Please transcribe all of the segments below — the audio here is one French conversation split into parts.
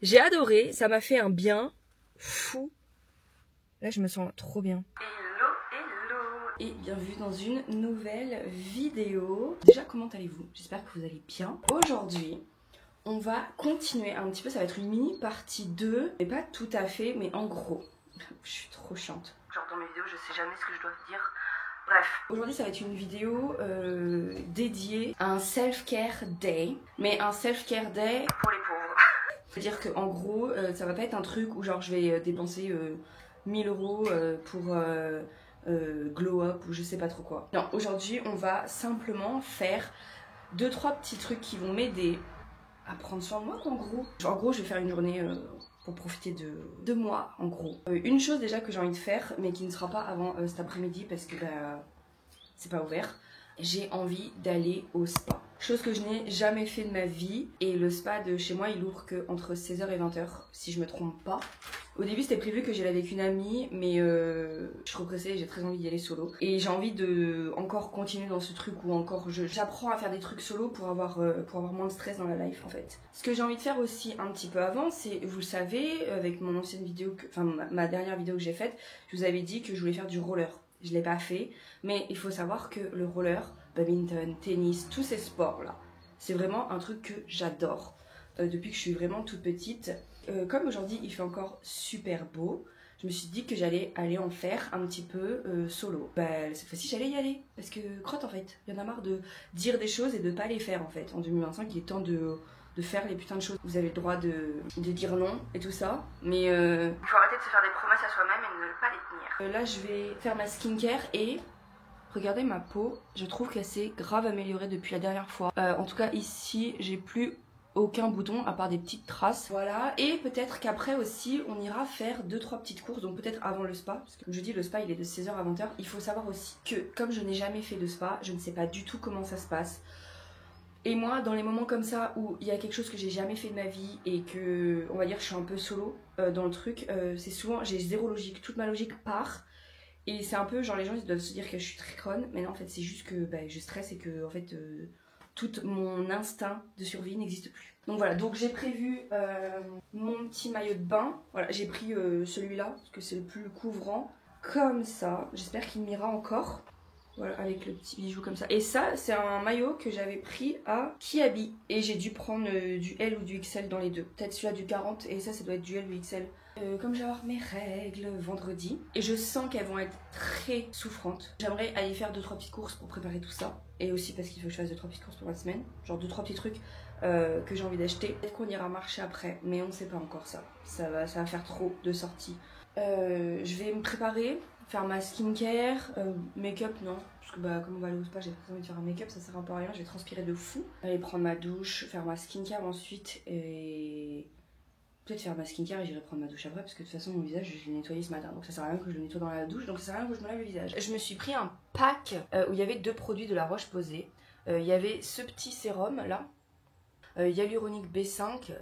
J'ai adoré, ça m'a fait un bien fou. Là, je me sens trop bien. Hello, hello. Et bienvenue dans une nouvelle vidéo. Déjà, comment allez-vous? J'espère que vous allez bien. Aujourd'hui, on va continuer un petit peu. Ça va être une mini partie 2. Mais pas tout à fait, mais en gros. Je suis trop chiante. Genre dans mes vidéos, je sais jamais ce que je dois dire. Bref, aujourd'hui ça va être une vidéo dédiée à un self-care day. Mais un self-care day pour les pauvres. C'est-à-dire qu'en gros, ça va pas être un truc où genre je vais dépenser 1000 euros pour glow up ou je sais pas trop quoi. Non, aujourd'hui on va simplement faire 2-3 petits trucs qui vont m'aider à prendre soin de moi en gros. En gros je vais faire une journée pour profiter de moi en gros. Une chose déjà que j'ai envie de faire mais qui ne sera pas avant cet après-midi parce que bah, c'est pas ouvert. J'ai envie d'aller au spa. Chose que je n'ai jamais fait de ma vie. Et le spa de chez moi il ouvre que entre 16h et 20h si je me trompe pas. Au début c'était prévu que j'allais avec une amie mais je suis trop pressée et j'ai très envie d'y aller solo. Et j'ai envie de encore continuer dans ce truc où encore j'apprends à faire des trucs solo pour avoir moins de stress dans la life en fait. Ce que j'ai envie de faire aussi un petit peu avant c'est, vous le savez, avec mon ancienne vidéo, ma dernière vidéo que j'ai faite, je vous avais dit que je voulais faire du roller. Je l'ai pas fait, mais il faut savoir que le roller, badminton, tennis, tous ces sports là, c'est vraiment un truc que j'adore depuis que je suis vraiment toute petite. Comme aujourd'hui il fait encore super beau, je me suis dit que j'allais aller en faire un petit peu solo. Bah, cette fois-ci j'allais y aller, parce que crotte en fait, il y en a marre de dire des choses et de pas les faire en fait. En 2025 il est temps de faire les putains de choses. Vous avez le droit de dire non et tout ça, mais il faut arrêter de se faire des promesses à soi-même et de ne pas les tenir. Là je vais faire ma skincare et regardez ma peau, je trouve qu'elle s'est grave améliorée depuis la dernière fois. En tout cas ici j'ai plus aucun bouton à part des petites traces. Voilà, et peut-être qu'après aussi on ira faire 2-3 petites courses, donc peut-être avant le spa, parce que comme je dis le spa il est de 16h à 20h. Il faut savoir aussi que comme je n'ai jamais fait de spa, je ne sais pas du tout comment ça se passe. Et moi, dans les moments comme ça où il y a quelque chose que j'ai jamais fait de ma vie et que, on va dire, je suis un peu solo dans le truc, c'est souvent, j'ai zéro logique, toute ma logique part. Et c'est un peu, genre les gens ils doivent se dire que je suis très conne, mais non en fait c'est juste que bah, je stresse et que en fait tout mon instinct de survie n'existe plus. Donc voilà, donc j'ai prévu mon petit maillot de bain. Voilà, j'ai pris celui-là parce que c'est le plus couvrant. Comme ça, j'espère qu'il m'ira encore. Voilà, avec le petit bijou comme ça. Et ça, c'est un maillot que j'avais pris à Kiabi. Et j'ai dû prendre du L ou du XL dans les deux. Peut-être celui-là du 40 et ça doit être du L ou XL. Comme je vais avoir mes règles vendredi, et je sens qu'elles vont être très souffrantes, j'aimerais aller faire 2-3 petites courses pour préparer tout ça. Et aussi parce qu'il faut que je fasse 2-3 petites courses pour la semaine. Genre 2-3 petits trucs que j'ai envie d'acheter. Peut-être qu'on ira marcher après, mais on ne sait pas encore ça. Ça va faire trop de sorties. Je vais me préparer, faire ma skincare, make-up non, parce que bah comme on va aller au spa j'ai pas envie de faire un make-up, ça sert un peu à rien, je vais transpirer de fou. Aller prendre ma douche, faire ma skincare ensuite et peut-être faire ma skincare et j'irai prendre ma douche après parce que de toute façon mon visage je l'ai nettoyé ce matin donc ça sert à rien que je le nettoie dans la douche, donc ça sert à rien que je me lave le visage. Je me suis pris un pack où il y avait 2 produits de la Roche-Posay. Il y avait ce petit sérum là, hyaluronique B5,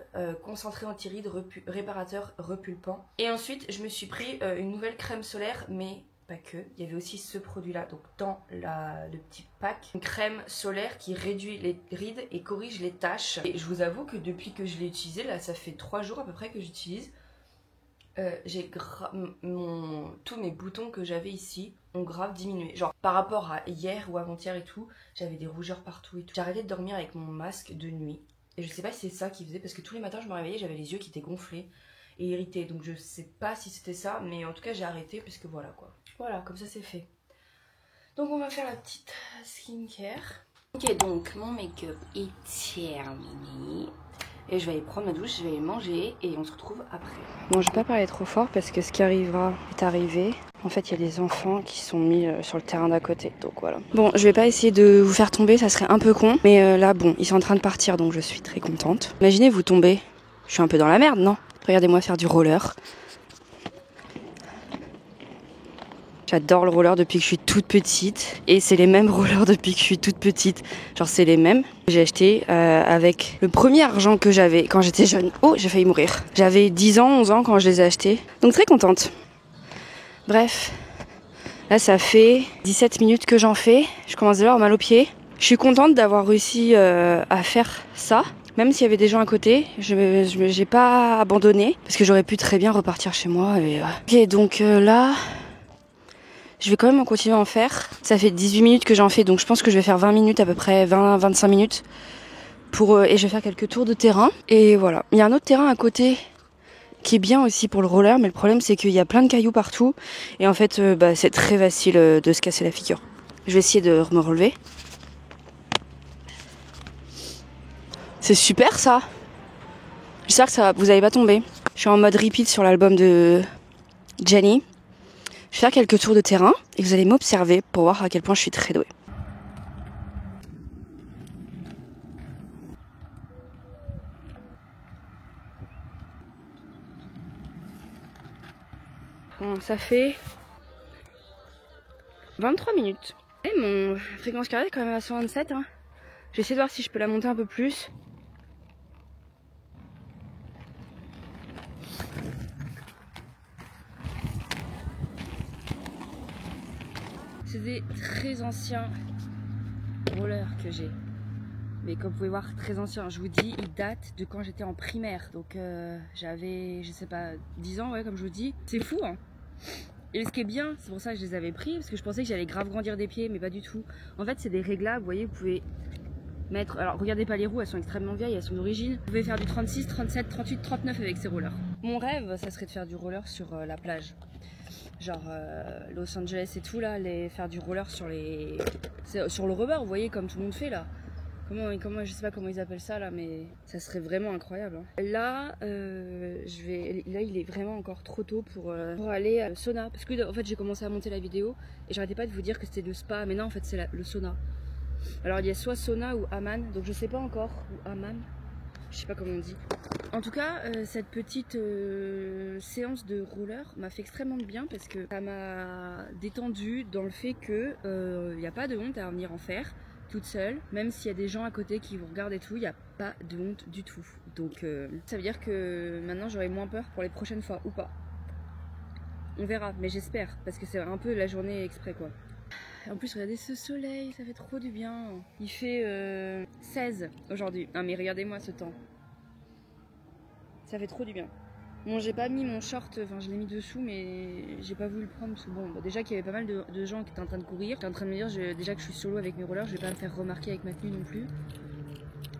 concentré anti-rides, réparateur repulpant. Et ensuite je me suis pris une nouvelle crème solaire, mais pas que, il y avait aussi ce produit là, donc dans le petit pack, une crème solaire qui réduit les rides et corrige les taches. Et je vous avoue que depuis que je l'ai utilisé, là ça fait 3 jours à peu près que j'utilise, tous mes boutons que j'avais ici ont grave diminué. Genre par rapport à hier ou avant-hier et tout, j'avais des rougeurs partout et tout. J'ai arrêté de dormir avec mon masque de nuit. Et je sais pas si c'est ça qui faisait, parce que tous les matins je me réveillais, j'avais les yeux qui étaient gonflés et irrités. Donc je sais pas si c'était ça, mais en tout cas j'ai arrêté parce que voilà quoi. Voilà, comme ça c'est fait. Donc on va faire la petite skincare. Ok, donc mon make-up est terminé. Et je vais aller prendre ma douche, je vais aller manger et on se retrouve après. Bon, je vais pas parler trop fort parce que ce qui arrivera est arrivé. En fait, il y a des enfants qui sont mis sur le terrain d'à côté, donc voilà. Bon, je vais pas essayer de vous faire tomber, ça serait un peu con. Mais là, bon, ils sont en train de partir, donc je suis très contente. Imaginez vous tomber. Je suis un peu dans la merde, non? Regardez-moi faire du roller. J'adore le roller depuis que je suis toute petite. Et c'est les mêmes rollers depuis que je suis toute petite. Genre c'est les mêmes. J'ai acheté avec le premier argent que j'avais quand j'étais jeune. Oh, j'ai failli mourir. J'avais 10 ans, 11 ans quand je les ai achetés. Donc très contente. Bref. Là ça fait 17 minutes que j'en fais. Je commence déjà à avoir mal aux pieds. Je suis contente d'avoir réussi à faire ça. Même s'il y avait des gens à côté, j'ai pas abandonné parce que j'aurais pu très bien repartir chez moi. Et, Ok, donc là, je vais quand même continuer à en faire. Ça fait 18 minutes que j'en fais, donc je pense que je vais faire 20 minutes à peu près, 20-25 minutes. Et je vais faire quelques tours de terrain. Et voilà. Il y a un autre terrain à côté qui est bien aussi pour le roller, mais le problème c'est qu'il y a plein de cailloux partout. Et en fait, c'est très facile de se casser la figure. Je vais essayer de me relever. C'est super ça. J'espère que vous n'allez pas tomber. Je suis en mode repeat sur l'album de Jenny. Je vais faire quelques tours de terrain et vous allez m'observer pour voir à quel point je suis très douée. Bon, ça fait 23 minutes. Et mon fréquence cardiaque est quand même à 127. Hein. Je vais essayer de voir si je peux la monter un peu plus. C'est des très anciens rollers que j'ai. Mais comme vous pouvez voir, très anciens. Je vous dis, ils datent de quand j'étais en primaire. Donc j'avais, je sais pas, 10 ans, ouais, comme je vous dis. C'est fou, hein. Et ce qui est bien, c'est pour ça que je les avais pris, parce que je pensais que j'allais grave grandir des pieds, mais pas du tout. En fait, c'est des réglables, vous voyez, vous pouvez mettre... Alors, regardez pas les roues, elles sont extrêmement vieilles, elles sont d'origine. Vous pouvez faire du 36, 37, 38, 39 avec ces rollers. Mon rêve, ça serait de faire du roller sur la plage. Genre Los Angeles et tout, là, faire du roller sur le rubber, vous voyez, comme tout le monde fait, là. Comment, je sais pas comment ils appellent ça là, mais ça serait vraiment incroyable. Hein. Là, il est vraiment encore trop tôt pour aller au sauna. Parce que en fait, j'ai commencé à monter la vidéo et j'arrêtais pas de vous dire que c'était le spa, mais non, en fait, c'est le sauna. Alors, il y a soit sauna ou hammam, donc je sais pas encore, ou hammam, je sais pas comment on dit. En tout cas, cette petite séance de roller m'a fait extrêmement de bien parce que ça m'a détendu dans le fait que il n'y a pas de honte à venir en faire toute seule, même s'il y a des gens à côté qui vous regardent et tout, il n'y a pas de honte du tout. Donc ça veut dire que maintenant j'aurai moins peur pour les prochaines fois, ou pas. On verra, mais j'espère, parce que c'est un peu la journée exprès quoi. En plus regardez ce soleil, ça fait trop du bien. Il fait 16 aujourd'hui. Ah mais regardez-moi ce temps. Ça fait trop du bien. Bon, j'ai pas mis mon short, enfin je l'ai mis dessous, mais j'ai pas voulu le prendre parce que bon, déjà qu'il y avait pas mal de gens qui étaient en train de courir. J'étais en train de me dire, déjà que je suis solo avec mes rollers, je vais pas me faire remarquer avec ma tenue non plus.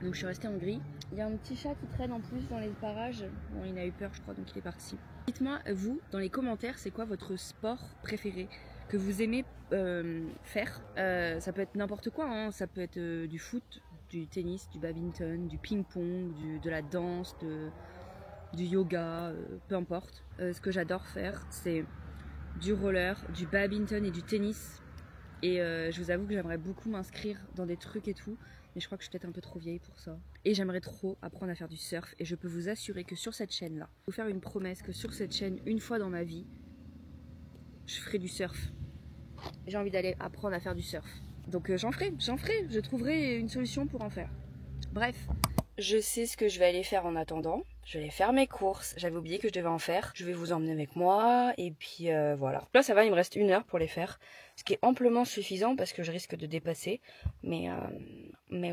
Donc je suis restée en gris. Il y a un petit chat qui traîne en plus dans les parages. Bon, il a eu peur, je crois, donc il est parti. Dites-moi, vous, dans les commentaires, c'est quoi votre sport préféré que vous aimez faire? Ça peut être n'importe quoi, hein. Ça peut être du foot, du tennis, du badminton, du ping-pong, de la danse, du yoga, peu importe. Ce que j'adore faire, c'est du roller, du badminton et du tennis. Et je vous avoue que j'aimerais beaucoup m'inscrire dans des trucs et tout, mais je crois que je suis peut-être un peu trop vieille pour ça. Et j'aimerais trop apprendre à faire du surf, et je peux vous assurer que sur cette chaîne-là, je vais vous faire une promesse que sur cette chaîne, une fois dans ma vie, je ferai du surf. J'ai envie d'aller apprendre à faire du surf. Donc j'en ferai, je trouverai une solution pour en faire. Bref, je sais ce que je vais aller faire en attendant. Je vais aller faire mes courses. J'avais oublié que je devais en faire. Je vais vous emmener avec moi. Et puis voilà. Là ça va, il me reste 1 heure pour les faire. Ce qui est amplement suffisant parce que je risque de dépasser. Mais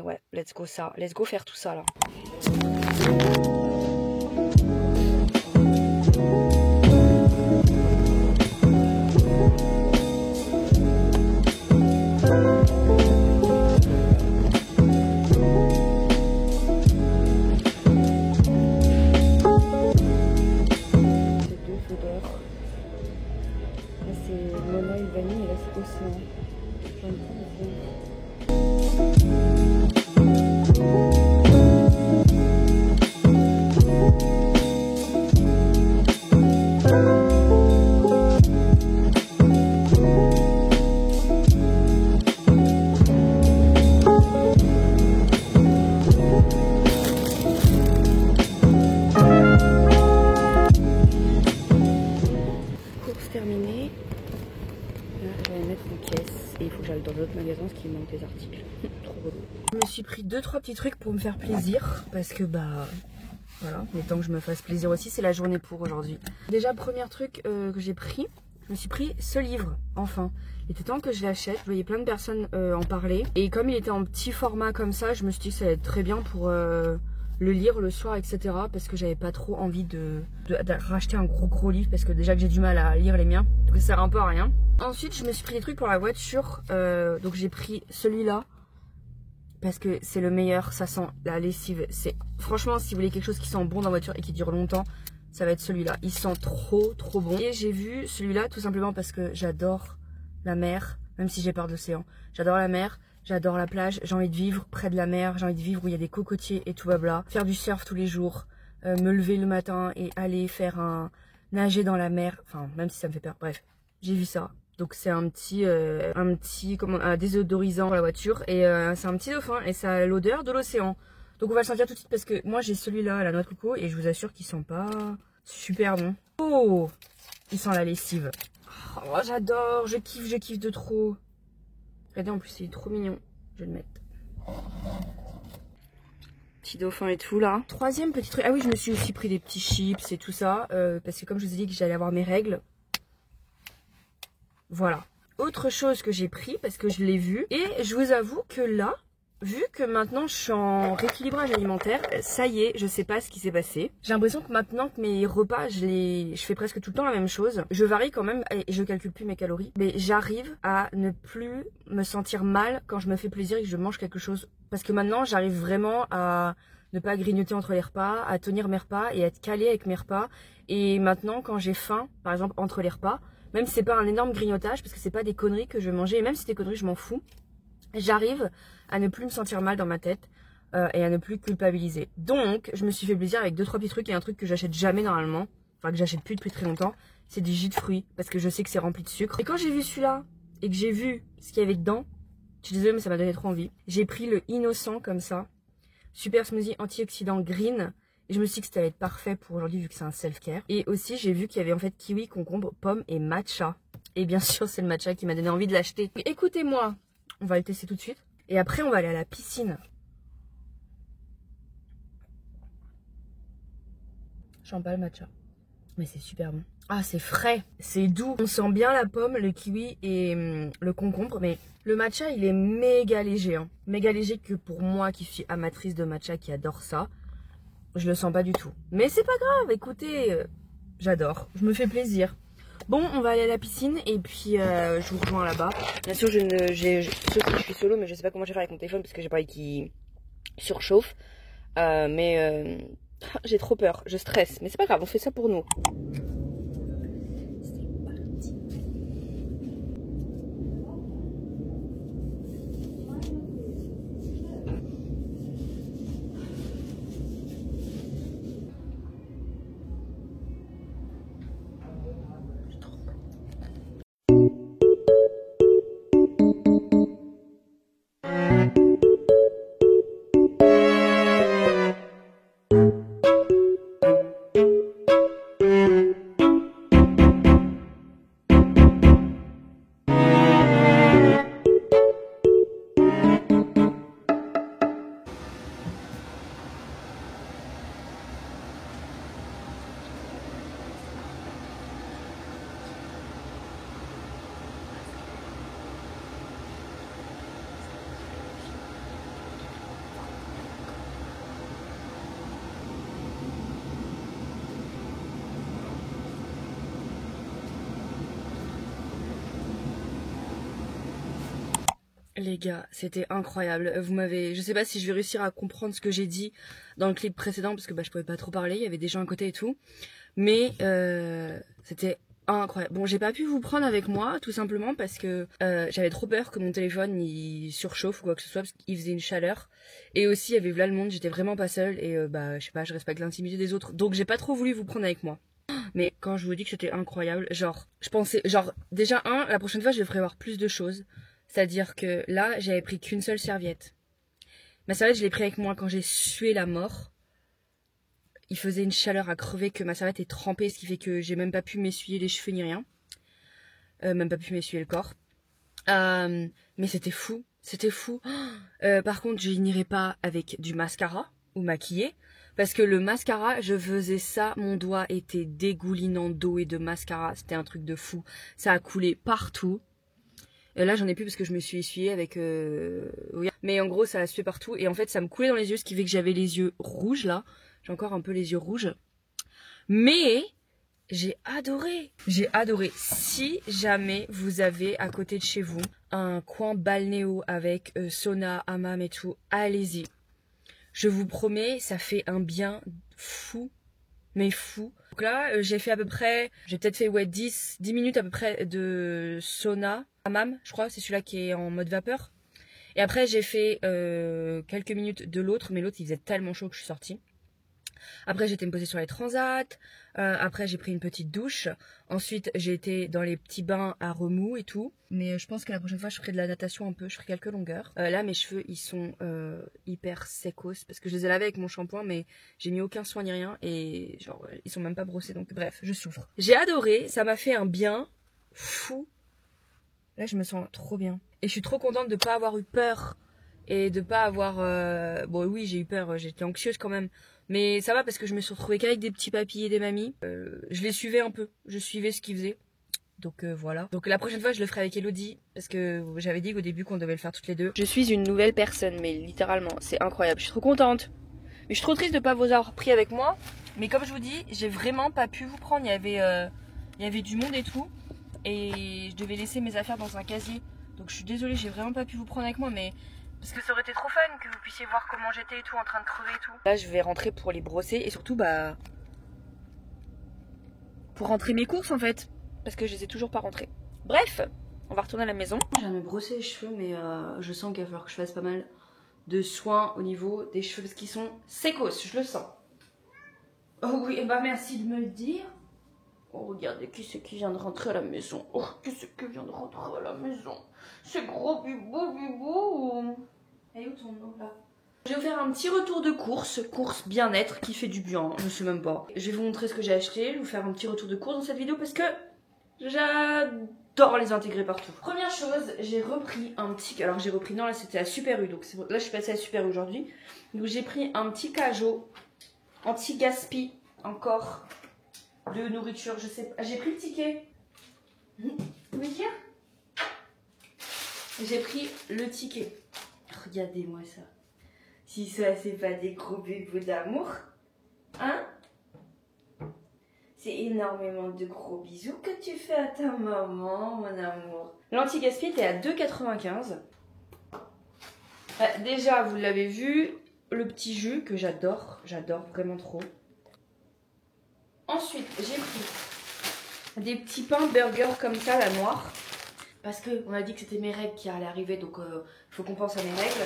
ouais, let's go ça. Let's go faire tout ça là. Terminé. Là, je vais les mettre en caisse et il faut que j'aille dans d'autres magasins ce qui manque des articles. Trop relou. Je me suis pris 2-3 petits trucs pour me faire plaisir parce que bah voilà, mais tant que je me fasse plaisir aussi, c'est la journée pour aujourd'hui. Déjà, premier truc que j'ai pris, je me suis pris ce livre, enfin. Il était temps que je l'achète, je voyais plein de personnes en parler. Et comme il était en petit format comme ça, je me suis dit que ça allait être très bien pour le lire le soir, etc. Parce que j'avais pas trop envie de racheter un gros livre, parce que déjà que j'ai du mal à lire les miens, donc ça sert un peu à rien. Ensuite, je me suis pris des trucs pour la voiture, donc j'ai pris celui-là parce que c'est le meilleur, ça sent la lessive. C'est franchement, si vous voulez quelque chose qui sent bon dans la voiture et qui dure longtemps, ça va être celui-là. Il sent trop bon. Et j'ai vu celui-là tout simplement parce que j'adore la mer, même si j'ai peur de l'océan. J'adore la mer. J'adore la plage, j'ai envie de vivre près de la mer, j'ai envie de vivre où il y a des cocotiers et tout blabla. Faire du surf tous les jours, me lever le matin et aller faire nager dans la mer. Enfin, même si ça me fait peur, bref, j'ai vu ça. Donc c'est un petit désodorisant pour la voiture et c'est un petit dauphin et ça a l'odeur de l'océan. Donc on va le sentir tout de suite parce que moi j'ai celui-là à la noix de coco et je vous assure qu'il sent pas super bon. Oh, il sent la lessive. Oh, j'adore, je kiffe de trop. Regardez, en plus il est trop mignon. Je vais le mettre. Petit dauphin et tout là. Troisième petit truc. Ah oui, je me suis aussi pris des petits chips et tout ça. Parce que comme je vous ai dit que j'allais avoir mes règles. Voilà. Autre chose que j'ai pris parce que je l'ai vu. Et je vous avoue que là, vu que maintenant je suis en rééquilibrage alimentaire, ça y est, je sais pas ce qui s'est passé. J'ai l'impression que maintenant que mes repas, je fais presque tout le temps la même chose. Je varie quand même et je calcule plus mes calories. Mais j'arrive à ne plus me sentir mal quand je me fais plaisir et que je mange quelque chose. Parce que maintenant, j'arrive vraiment à ne pas grignoter entre les repas, à tenir mes repas et à être calée avec mes repas. Et maintenant, quand j'ai faim, par exemple entre les repas, même si c'est pas un énorme grignotage, parce que c'est pas des conneries que je vais manger, et même si c'est des conneries, je m'en fous. J'arrive à ne plus me sentir mal dans ma tête et à ne plus culpabiliser. Donc, je me suis fait plaisir avec 2-3 petits trucs et un truc que j'achète jamais normalement, enfin que j'achète plus depuis très longtemps, c'est du jus de fruits parce que je sais que c'est rempli de sucre. Et quand j'ai vu celui-là et que j'ai vu ce qu'il y avait dedans, je suis désolée mais ça m'a donné trop envie. J'ai pris le innocent comme ça, super smoothie antioxydant green. Et je me suis dit que ça allait être parfait pour aujourd'hui vu que c'est un self-care. Et aussi j'ai vu qu'il y avait en fait kiwi, concombre, pomme et matcha. Et bien sûr c'est le matcha qui m'a donné envie de l'acheter. Écoutez-moi, on va le tester tout de suite. Et après, on va aller à la piscine. J'en bats le matcha. Mais c'est super bon. Ah, c'est frais. C'est doux. On sent bien la pomme, le kiwi et le concombre. Mais le matcha, il est méga léger. Hein. Méga léger que pour moi qui suis amatrice de matcha, qui adore ça. Je le sens pas du tout. Mais c'est pas grave. Écoutez, j'adore. Je me fais plaisir. Bon, on va aller à la piscine et puis je vous rejoins là-bas. Bien sûr, sauf que je suis solo, mais je sais pas comment je vais faire avec mon téléphone parce que j'ai pas envie qu'il surchauffe. J'ai trop peur, je stresse. Mais c'est pas grave, on fait ça pour nous. Les gars, c'était incroyable. Je sais pas si je vais réussir à comprendre ce que j'ai dit dans le clip précédent parce que je pouvais pas trop parler, il y avait des gens à côté et tout. Mais c'était incroyable. Bon, j'ai pas pu vous prendre avec moi tout simplement parce que j'avais trop peur que mon téléphone il surchauffe ou quoi que ce soit parce qu'il faisait une chaleur. Et aussi il y avait là le monde, j'étais vraiment pas seule et je sais pas, je respecte l'intimité des autres. Donc j'ai pas trop voulu vous prendre avec moi. Mais quand je vous dis que c'était incroyable, genre je pensais déjà la prochaine fois je devrais avoir plus de choses. C'est-à-dire que là, j'avais pris qu'une seule serviette. Ma serviette, je l'ai pris avec moi quand j'ai sué la mort. Il faisait une chaleur à crever que ma serviette est trempée, ce qui fait que j'ai même pas pu m'essuyer les cheveux ni rien. Même pas pu m'essuyer le corps. Mais c'était fou, c'était fou. Par contre, je n'irai pas avec du mascara ou maquillé. Parce que le mascara, je faisais ça, mon doigt était dégoulinant d'eau et de mascara. C'était un truc de fou. Ça a coulé partout. Et là j'en ai plus parce que je me suis essuyée avec oui. Mais en gros ça a sué partout et en fait ça me coulait dans les yeux, ce qui fait que j'avais les yeux rouges là. J'ai encore un peu les yeux rouges. Mais j'ai adoré. J'ai adoré. Si jamais vous avez à côté de chez vous un coin balnéo avec sauna, hammam et tout, allez-y. Je vous promets, ça fait un bien fou, mais fou. Donc là, j'ai fait à peu près, j'ai peut-être fait ouais, 10 minutes à peu près de sauna, hammam, je crois, c'est celui-là qui est en mode vapeur. Et après, j'ai fait quelques minutes de l'autre, mais l'autre, il faisait tellement chaud que je suis sortie. Après, j'ai été me poser sur les transats. Après, j'ai pris une petite douche. Ensuite, j'ai été dans les petits bains à remous et tout. Mais je pense que la prochaine fois, je ferai de la natation un peu. Je ferai quelques longueurs. Là, mes cheveux, ils sont hyper secos parce que je les ai lavés avec mon shampoing, mais j'ai mis aucun soin ni rien. Et genre, ils sont même pas brossés. Donc bref, je souffre. J'ai adoré. Ça m'a fait un bien fou. Là, je me sens trop bien. Et je suis trop contente de pas avoir eu peur. Et de pas avoir... Bon, oui, j'ai eu peur. J'étais anxieuse quand même. Mais ça va parce que je me suis retrouvée qu'avec des petits papis et des mamies. Je les suivais un peu. Je suivais ce qu'ils faisaient. Donc voilà. Donc la prochaine fois, je le ferai avec Elodie. Parce que j'avais dit au début qu'on devait le faire toutes les deux. Je suis une nouvelle personne, mais littéralement, c'est incroyable. Je suis trop contente. Mais je suis trop triste de ne pas vous avoir pris avec moi. Mais comme je vous dis, j'ai vraiment pas pu vous prendre. Il y avait du monde et tout. Et je devais laisser mes affaires dans un casier. Donc je suis désolée, j'ai vraiment pas pu vous prendre avec moi. Mais parce que ça aurait été trop fun que vous puissiez voir comment j'étais et tout, en train de crever et tout. Là, je vais rentrer pour les brosser et surtout, bah, pour rentrer mes courses en fait. Parce que je les ai toujours pas rentrées. Bref, on va retourner à la maison. Je viens de me brosser les cheveux, mais je sens qu'il va falloir que je fasse pas mal de soins au niveau des cheveux parce qu'ils sont sécos, je le sens. Oh oui, et bah merci de me le dire. Oh, regardez, qui c'est qui vient de rentrer à la maison? Oh, qui c'est qui vient de rentrer à la maison? C'est gros bibou. Elle est où ton nom là? Je vais vous faire un petit retour de course bien-être qui fait du bien, je sais même pas. Je vais vous montrer ce que j'ai acheté, je vais vous faire un petit retour de course dans cette vidéo parce que j'adore les intégrer partout. Première chose, j'ai repris un petit... Alors j'ai repris, non là c'était à Super U, donc là je suis passée à Super U aujourd'hui. Donc j'ai pris un petit Cajo anti-gaspi encore de nourriture, je sais pas. J'ai pris le ticket. Oui, dire? J'ai pris le ticket. Regardez-moi ça. Si ça, c'est pas des gros bébés d'amour, hein? C'est énormément de gros bisous que tu fais à ta maman, mon amour. L'anti-gaspi était à 2,95 €. Déjà, vous l'avez vu, le petit jus que j'adore vraiment trop. Ensuite, j'ai pris des petits pains burger comme ça, la noire. Parce qu'on a dit que c'était mes règles qui allaient arriver, donc il faut qu'on pense à mes règles.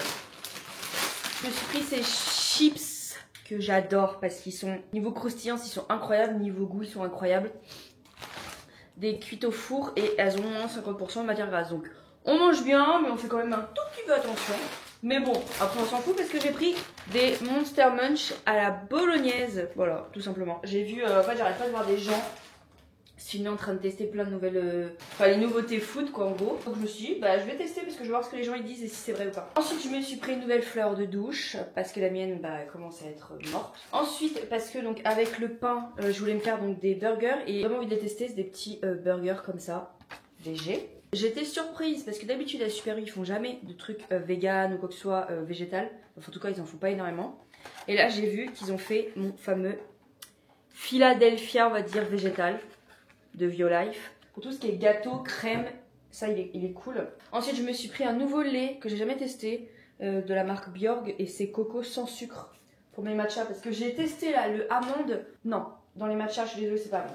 Je me suis pris ces chips que j'adore parce qu'ils sont, niveau croustillance, ils sont incroyables, niveau goût, ils sont incroyables. Des cuites au four et elles ont moins 50% de matière grasse. Donc on mange bien, mais on fait quand même un tout petit peu attention. Mais bon, après on s'en fout parce que j'ai pris des Monster Munch à la bolognaise. Voilà, tout simplement. J'ai vu, en fait j'arrête pas de voir des gens en train de tester plein de nouvelles... Enfin les nouveautés food quoi en gros. Donc je me suis dit, bah je vais tester parce que je vais voir ce que les gens ils disent et si c'est vrai ou pas. Ensuite je me suis pris une nouvelle fleur de douche parce que la mienne bah commence à être morte. Ensuite parce que donc avec le pain, je voulais me faire donc des burgers et j'ai vraiment envie de les tester, c'est des petits burgers comme ça, végé. J'étais surprise parce que d'habitude à Super U ils font jamais de trucs vegan ou quoi que ce soit végétal. Enfin, en tout cas ils en font pas énormément. Et là j'ai vu qu'ils ont fait mon fameux Philadelphia on va dire végétal de Violife. Pour tout ce qui est gâteau, crème, ça il est cool. Ensuite je me suis pris un nouveau lait que j'ai jamais testé de la marque Bjorg et c'est coco sans sucre pour mes matchas parce que j'ai testé là le amande. Non, dans les matchas je suis désolée c'est pas bon.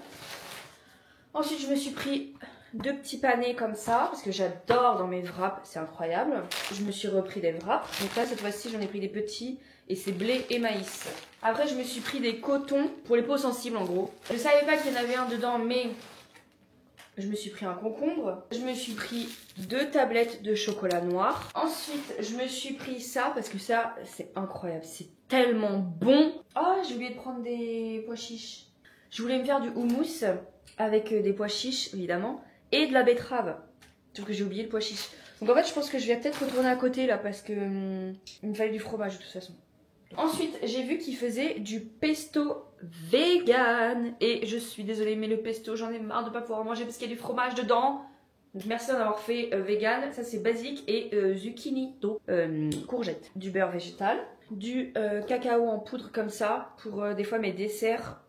Ensuite je me suis pris deux petits panés comme ça parce que j'adore dans mes wraps, c'est incroyable. Je me suis repris des wraps. Donc là cette fois-ci j'en ai pris des petits et c'est blé et maïs. Après je me suis pris des cotons pour les peaux sensibles en gros. Je savais pas qu'il y en avait un dedans mais je me suis pris un concombre. Je me suis pris 2 tablettes de chocolat noir. Ensuite je me suis pris ça parce que ça c'est incroyable, c'est tellement bon. Oh j'ai oublié de prendre des pois chiches. Je voulais me faire du houmous avec des pois chiches évidemment et de la betterave. Sauf que j'ai oublié le pois chiche. Donc en fait je pense que je vais peut-être retourner à côté là parce que il me fallait du fromage de toute façon. Ensuite j'ai vu qu'ils faisaient du pesto vegan. Et je suis désolée mais le pesto j'en ai marre de pas pouvoir manger parce qu'il y a du fromage dedans. Donc merci d'en avoir fait vegan, ça c'est basique, et zucchini, donc courgette. Du beurre végétal, du cacao en poudre comme ça, pour des fois mes desserts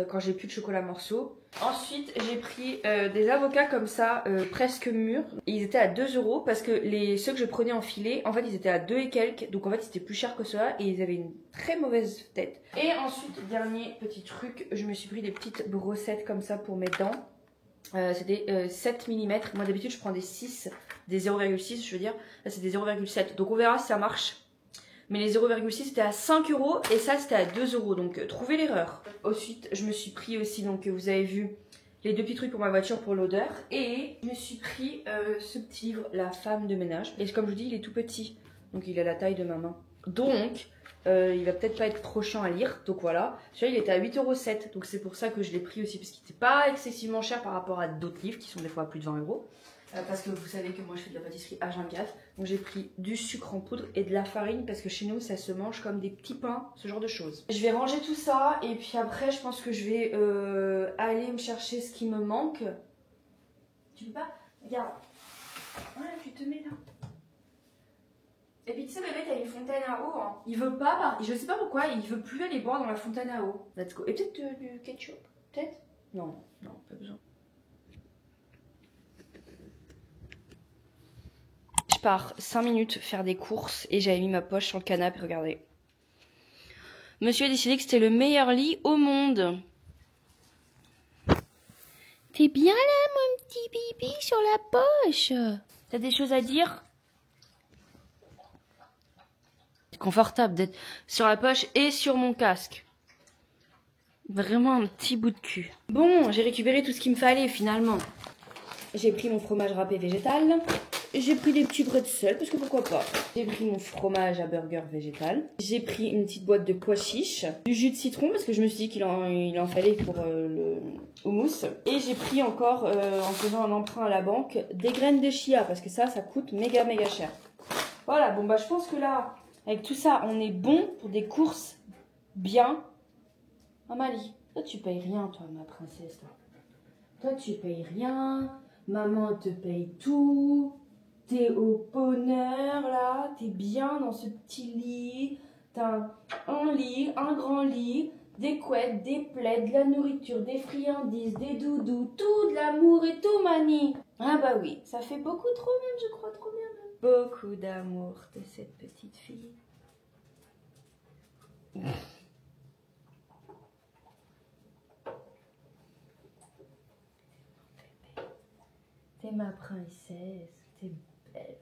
quand j'ai plus de chocolat morceau. Ensuite j'ai pris des avocats comme ça, presque mûrs. Ils étaient à 2 € parce que ceux que je prenais en filet, en fait ils étaient à 2 et quelques, donc en fait c'était plus cher que cela et ils avaient une très mauvaise tête. Et ensuite, dernier petit truc, je me suis pris des petites brossettes comme ça pour mes dents. C'est des 7 mm. Moi d'habitude je prends des 6, des 0,6 je veux dire. Là c'est des 0,7. Donc on verra si ça marche. Mais les 0,6 c'était à 5 € et ça c'était à 2 €. Donc trouvez l'erreur. Ensuite je me suis pris aussi, donc vous avez vu, les 2 petits trucs pour ma voiture pour l'odeur. Et je me suis pris ce petit livre, La femme de ménage. Et comme je vous dis il est tout petit. Donc il a la taille de ma main. Donc il va peut-être pas être trop chiant à lire, donc voilà. Celui-là il était à 8,7 €, donc c'est pour ça que je l'ai pris aussi, parce qu'il n'était pas excessivement cher par rapport à d'autres livres qui sont des fois à plus de 20 €. Parce que vous savez que moi je fais de la pâtisserie H24, donc j'ai pris du sucre en poudre et de la farine, parce que chez nous ça se mange comme des petits pains, ce genre de choses. Je vais ranger tout ça, et puis après je pense que je vais aller me chercher ce qui me manque. Tu peux pas? Regarde. Voilà, tu te mets là. Et puis tu sais bébé, t'as une fontaine à eau, hein. Il veut pas, je sais pas pourquoi, il veut plus aller boire dans la fontaine à eau. Let's go. Et peut-être du ketchup? Peut-être? Non, non, pas besoin. Je pars 5 minutes faire des courses et j'avais mis ma poche sur le canapé, regardez. Monsieur a décidé que c'était le meilleur lit au monde. T'es bien là, mon petit bibi, sur la poche? T'as des choses à dire? C'est confortable d'être sur la poche et sur mon casque. Vraiment un petit bout de cul. Bon, j'ai récupéré tout ce qu'il me fallait finalement. J'ai pris mon fromage râpé végétal. J'ai pris des petits bretzels, parce que pourquoi pas. J'ai pris mon fromage à burger végétal. J'ai pris une petite boîte de pois chiches. Du jus de citron, parce que je me suis dit qu'il en fallait pour le houmous. Et j'ai pris encore, en faisant un emprunt à la banque, des graines de chia, parce que ça coûte méga cher. Voilà, bon bah je pense que là, avec tout ça, on est bon pour des courses bien. Amalie, toi tu payes rien, toi ma princesse. Toi tu payes rien, maman te paye tout. T'es au bonheur là, t'es bien dans ce petit lit, t'as un lit, un grand lit, des couettes, des plaids, de la nourriture, des friandises, des doudous, tout de l'amour et tout mani. Ah bah oui, ça fait beaucoup trop même, je crois, trop bien même. Beaucoup d'amour de cette petite fille. T'es ma princesse, t'es belle.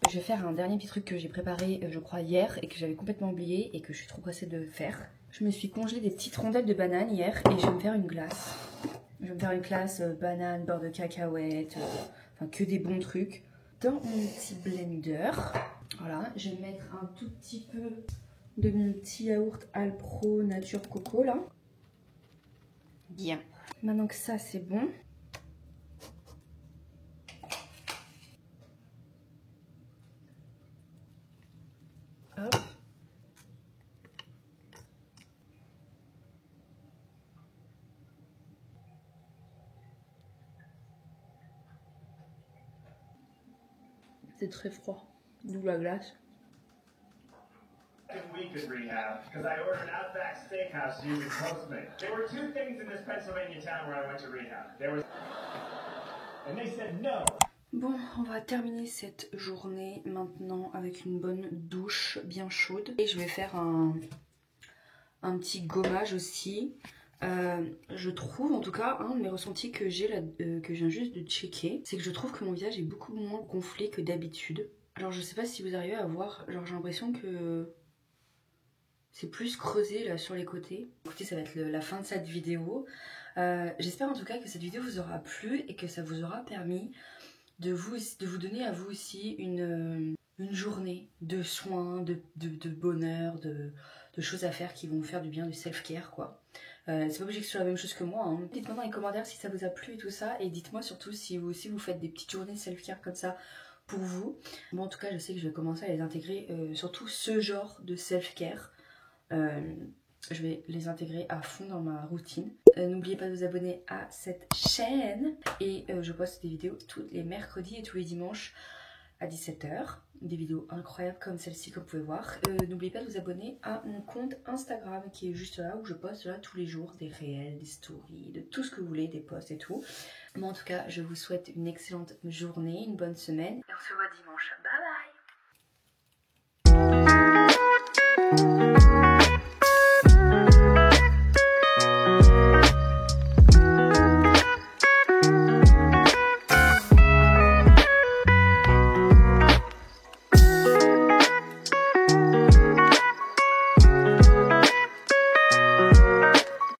Je vais faire un dernier petit truc que j'ai préparé, je crois, hier et que j'avais complètement oublié et que je suis trop pressée de faire. Je me suis congelé des petites rondelles de banane hier et je vais me faire une glace. Je vais me faire une glace banane, beurre de cacahuète, enfin que des bons trucs. Dans mon petit blender, voilà, je vais mettre un tout petit peu de mon petit yaourt Alpro Nature Coco là. Bien. Maintenant que ça c'est bon. Hop. C'est très froid, d'où la glace. We could rehab because I ordered Outback Steakhouse to use as Postmate. There were 2 things in this Pennsylvania town where I went to rehab. There was, and they said no. Bon, on va terminer cette journée maintenant avec une bonne douche bien chaude. Et je vais faire un petit gommage aussi. Je trouve, en tout cas, un de mes ressentis que j'ai là, que je viens juste de checker, c'est que je trouve que mon visage est beaucoup moins gonflé que d'habitude. Alors je sais pas si vous arrivez à voir, genre j'ai l'impression que c'est plus creusé là sur les côtés. Écoutez, ça va être la fin de cette vidéo. J'espère en tout cas que cette vidéo vous aura plu et que ça vous aura permis de vous donner à vous aussi une journée de soins, de bonheur, de choses à faire qui vont vous faire du bien, du self-care quoi. C'est pas obligé que ce soit la même chose que moi, hein. Dites-moi dans les commentaires si ça vous a plu et tout ça, et dites-moi surtout si vous aussi vous faites des petites journées self-care comme ça pour vous. Moi en tout cas je sais que je vais commencer à les intégrer, surtout ce genre de self-care. Je vais les intégrer à fond dans ma routine. N'oubliez pas de vous abonner à cette chaîne. Et je poste des vidéos tous les mercredis et tous les dimanches à 17 h. Des vidéos incroyables comme celle-ci que vous pouvez voir. N'oubliez pas de vous abonner à mon compte Instagram qui est juste là où je poste là tous les jours des réels, des stories, de tout ce que vous voulez, des posts et tout. Moi en tout cas, je vous souhaite une excellente journée, une bonne semaine. Et on se voit dimanche. Bye bye.